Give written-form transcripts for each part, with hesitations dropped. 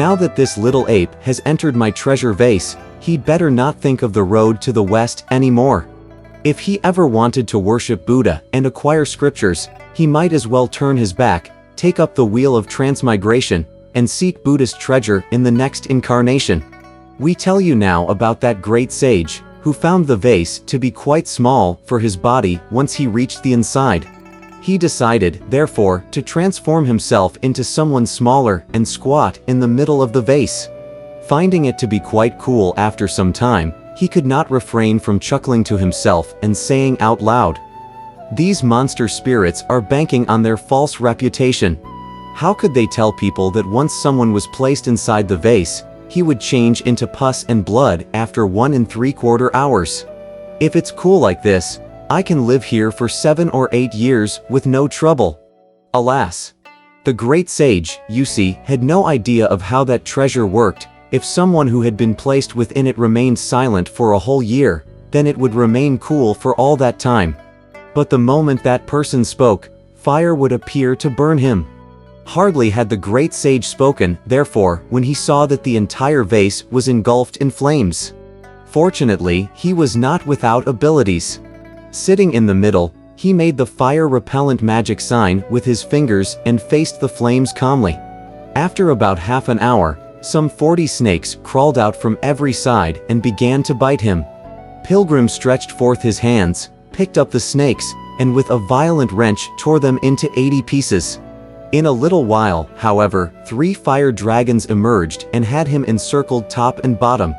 Now that this little ape has entered my treasure vase, he'd better not think of the road to the west anymore. If he ever wanted to worship Buddha and acquire scriptures, he might as well turn his back, take up the wheel of transmigration, and seek Buddha's treasure in the next incarnation. We tell you now about that great sage, who found the vase to be quite small for his body once he reached the inside. He decided, therefore, to transform himself into someone smaller and squat in the middle of the vase. Finding it to be quite cool after some time, he could not refrain from chuckling to himself and saying out loud, "These monster spirits are banking on their false reputation. How could they tell people that once someone was placed inside the vase, he would change into pus and blood after 1 3/4 hours? If it's cool like this, I can live here for 7 or 8 years with no trouble." Alas! The great sage, you see, had no idea of how that treasure worked. If someone who had been placed within it remained silent for a whole year, then it would remain cool for all that time. But the moment that person spoke, fire would appear to burn him. Hardly had the great sage spoken, therefore, when he saw that the entire vase was engulfed in flames. Fortunately, he was not without abilities. Sitting in the middle, he made the fire-repellent magic sign with his fingers and faced the flames calmly. After about half an hour, some 40 snakes crawled out from every side and began to bite him. Pilgrim stretched forth his hands, picked up the snakes, and with a violent wrench tore them into 80 pieces. In a little while, however, 3 fire dragons emerged and had him encircled top and bottom.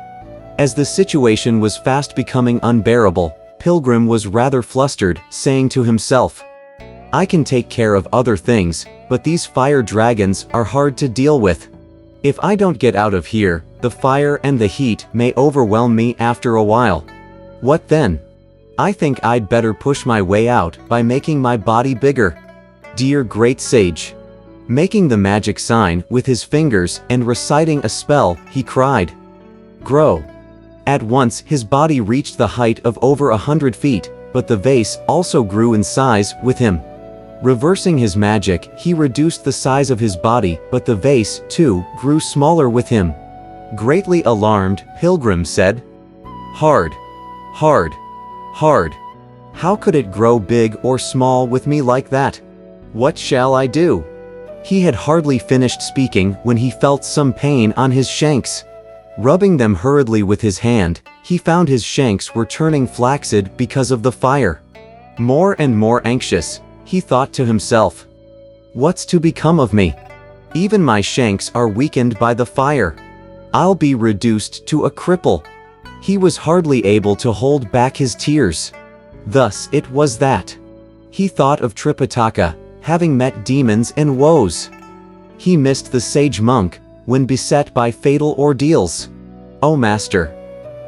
As the situation was fast becoming unbearable, Pilgrim was rather flustered, saying to himself, "I can take care of other things, but these fire dragons are hard to deal with. If I don't get out of here, the fire and the heat may overwhelm me after a while. What then? I think I'd better push my way out by making my body bigger." Dear great sage. Making the magic sign with his fingers and reciting a spell, he cried, "Grow." At once his body reached the height of over 100 feet, but the vase also grew in size with him. Reversing his magic, he reduced the size of his body, but the vase, too, grew smaller with him. Greatly alarmed, Pilgrim said, "Hard, hard, hard. How could it grow big or small with me like that? What shall I do?" He had hardly finished speaking when he felt some pain on his shanks. Rubbing them hurriedly with his hand, he found his shanks were turning flaccid because of the fire. More and more anxious, he thought to himself, "What's to become of me? Even my shanks are weakened by the fire. I'll be reduced to a cripple." He was hardly able to hold back his tears. Thus it was that he thought of Tripitaka, having met demons and woes. He missed the sage monk, when beset by fatal ordeals. "Oh Master,"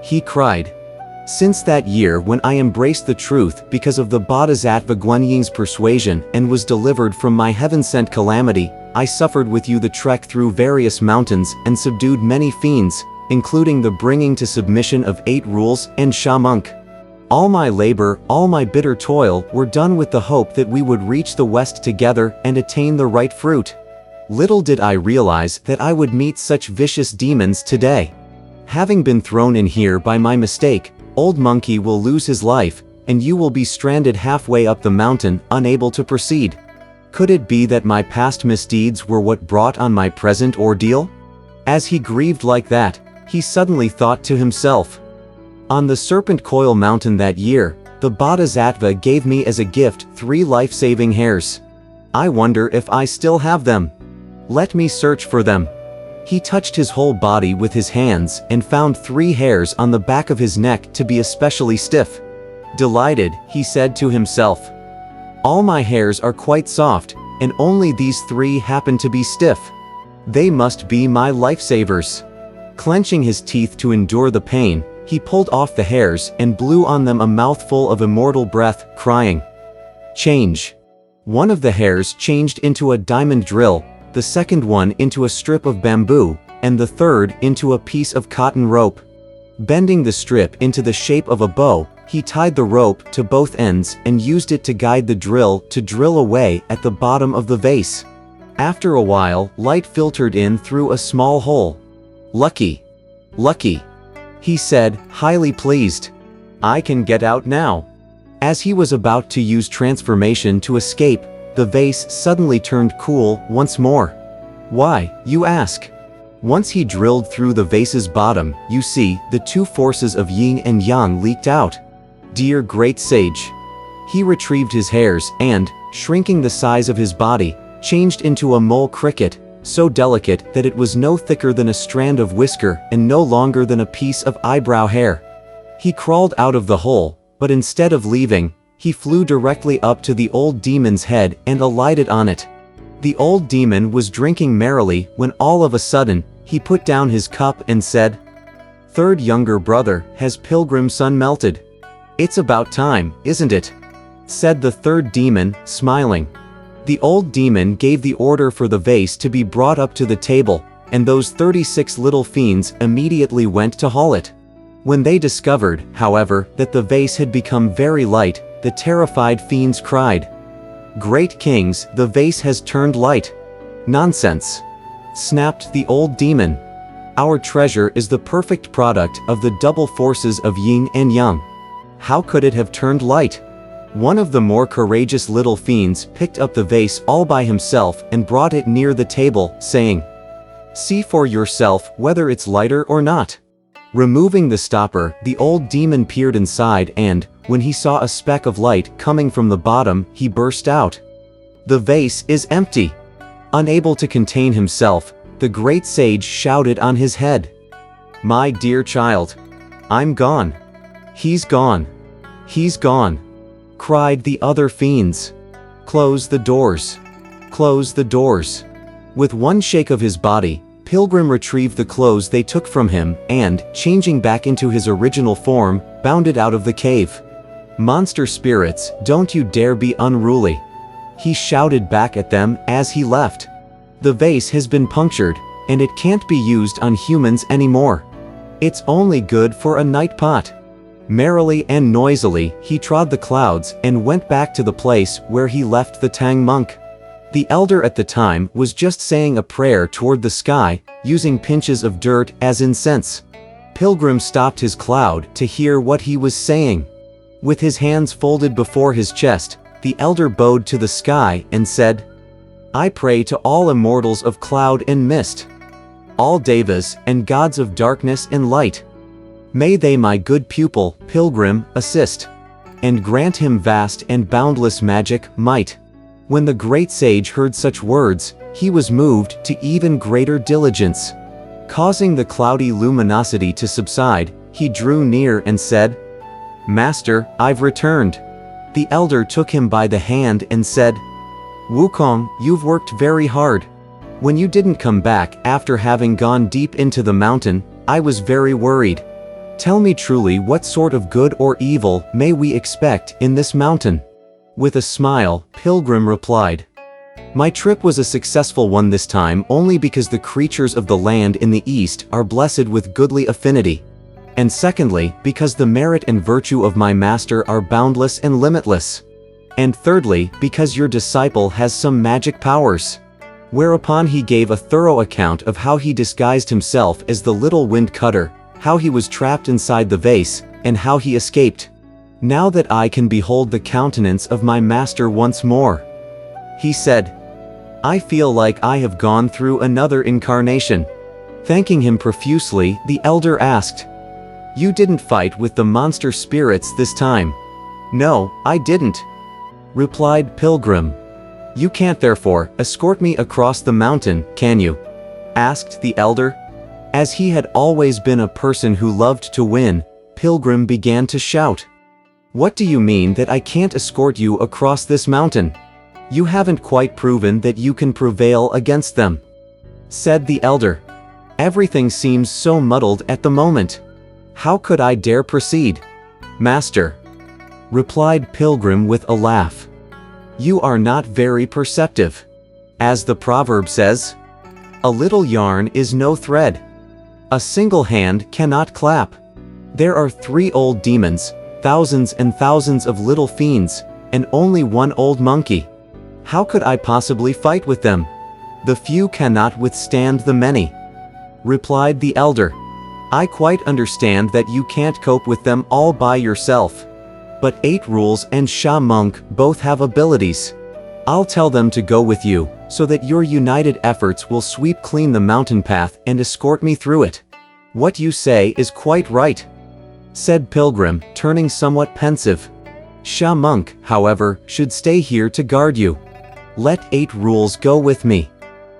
he cried, "since that year when I embraced the truth because of the Bodhisattva Guanying's persuasion and was delivered from my heaven-sent calamity, I suffered with you the trek through various mountains and subdued many fiends, including the bringing to submission of 8 rules and Sha monk. All my labor, all my bitter toil were done with the hope that we would reach the West together and attain the right fruit. Little did I realize that I would meet such vicious demons today. Having been thrown in here by my mistake, Old Monkey will lose his life, and you will be stranded halfway up the mountain, unable to proceed. Could it be that my past misdeeds were what brought on my present ordeal?" As he grieved like that, he suddenly thought to himself, "On the Serpent Coil Mountain that year, the Bodhisattva gave me as a gift 3 life-saving hairs. I wonder if I still have them. Let me search for them." He touched his whole body with his hands and found 3 hairs on the back of his neck to be especially stiff. Delighted, he said to himself, "All my hairs are quite soft, and only these 3 happen to be stiff. They must be my lifesavers." Clenching his teeth to endure the pain, he pulled off the hairs and blew on them a mouthful of immortal breath, crying, "Change." One of the hairs changed into a diamond drill, the second one into a strip of bamboo, and the third into a piece of cotton rope. Bending the strip into the shape of a bow, he tied the rope to both ends and used it to guide the drill to drill away at the bottom of the vase. After a while, light filtered in through a small hole. "Lucky. Lucky," he said, highly pleased. "I can get out now." As he was about to use transformation to escape, the vase suddenly turned cool once more. Why, you ask? Once he drilled through the vase's bottom, you see, the two forces of yin and yang leaked out. Dear great sage. He retrieved his hairs and, shrinking the size of his body, changed into a mole cricket, so delicate that it was no thicker than a strand of whisker and no longer than a piece of eyebrow hair. He crawled out of the hole, but instead of leaving, he flew directly up to the old demon's head and alighted on it. The old demon was drinking merrily when all of a sudden, he put down his cup and said, "Third younger brother, has Pilgrim sun melted? It's about time, isn't it?" said the third demon, smiling. The old demon gave the order for the vase to be brought up to the table, and those 36 little fiends immediately went to haul it. When they discovered, however, that the vase had become very light, the terrified fiends cried, "Great kings, the vase has turned light." "Nonsense!" snapped the old demon. "Our treasure is the perfect product of the double forces of yin and yang. How could it have turned light?" One of the more courageous little fiends picked up the vase all by himself and brought it near the table, saying, "See for yourself whether it's lighter or not." Removing the stopper, the old demon peered inside and, when he saw a speck of light coming from the bottom, he burst out. "The vase is empty!" Unable to contain himself, the great sage shouted on his head. "My dear child! I'm gone! He's gone! He's gone!" cried the other fiends. "Close the doors! Close the doors!" With one shake of his body, Pilgrim retrieved the clothes they took from him and, changing back into his original form, bounded out of the cave. "Monster spirits, don't you dare be unruly!" he shouted back at them as he left. "The vase has been punctured, and it can't be used on humans anymore. It's only good for a night pot." Merrily and noisily, he trod the clouds and went back to the place where he left the Tang monk. The elder at the time was just saying a prayer toward the sky, using pinches of dirt as incense. Pilgrim stopped his cloud to hear what he was saying. With his hands folded before his chest, the elder bowed to the sky and said, "I pray to all immortals of cloud and mist, all devas and gods of darkness and light. May they my good pupil, Pilgrim, assist, and grant him vast and boundless magic might." When the great sage heard such words, he was moved to even greater diligence. Causing the cloudy luminosity to subside, he drew near and said, "Master, I've returned." The elder took him by the hand and said, "Wukong, you've worked very hard. When you didn't come back after having gone deep into the mountain, I was very worried. Tell me truly, what sort of good or evil may we expect in this mountain?" With a smile, Pilgrim replied, "My trip was a successful one this time only because the creatures of the land in the east are blessed with goodly affinity. And secondly, because the merit and virtue of my master are boundless and limitless. And thirdly, because your disciple has some magic powers." Whereupon he gave a thorough account of how he disguised himself as the little wind cutter, how he was trapped inside the vase, and how he escaped. "Now that I can behold the countenance of my master once more," he said, "I feel like I have gone through another incarnation." Thanking him profusely, the elder asked, "You didn't fight with the monster spirits this time?" "No, I didn't," replied Pilgrim. "You can't therefore escort me across the mountain, can you?" asked the elder. As he had always been a person who loved to win, Pilgrim began to shout, "What do you mean that I can't escort you across this mountain? You haven't quite proven that you can prevail against them," said the elder. "Everything seems so muddled at the moment. How could I dare proceed?" "Master," replied Pilgrim with a laugh, "you are not very perceptive. As the proverb says, a little yarn is no thread. A single hand cannot clap. There are 3 old demons, thousands and thousands of little fiends, and only one old monkey. How could I possibly fight with them? The few cannot withstand the many," replied the elder. "I quite understand that you can't cope with them all by yourself. But 8 Rules and Sha Monk both have abilities. I'll tell them to go with you, so that your united efforts will sweep clean the mountain path and escort me through it." "What you say is quite right," said Pilgrim, turning somewhat pensive. "Sha Monk, however, should stay here to guard you. Let 8 Rules go with me."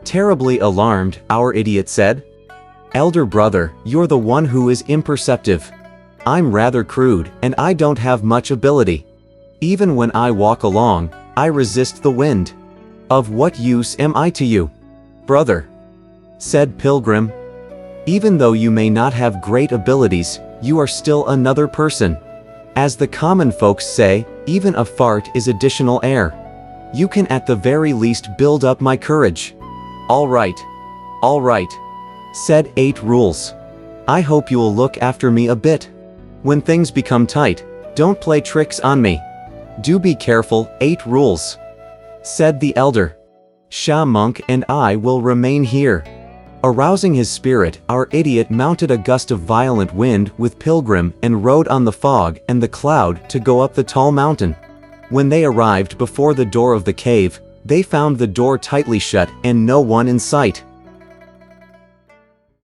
Terribly alarmed, our idiot said, "Elder brother, you're the one who is imperceptive. I'm rather crude, and I don't have much ability. Even when I walk along, I resist the wind. Of what use am I to you, brother?" said Pilgrim. "Even though you may not have great abilities, you are still another person. As the common folks say, even a fart is additional air. You can at the very least build up my courage." All right, said 8 Rules. "I hope you'll look after me a bit. When things become tight, don't play tricks on me. Do be careful, 8 Rules," said the elder. "Sha Monk and I will remain here." Arousing his spirit, our idiot mounted a gust of violent wind with Pilgrim and rode on the fog and the cloud to go up the tall mountain. When they arrived before the door of the cave, they found the door tightly shut and no one in sight.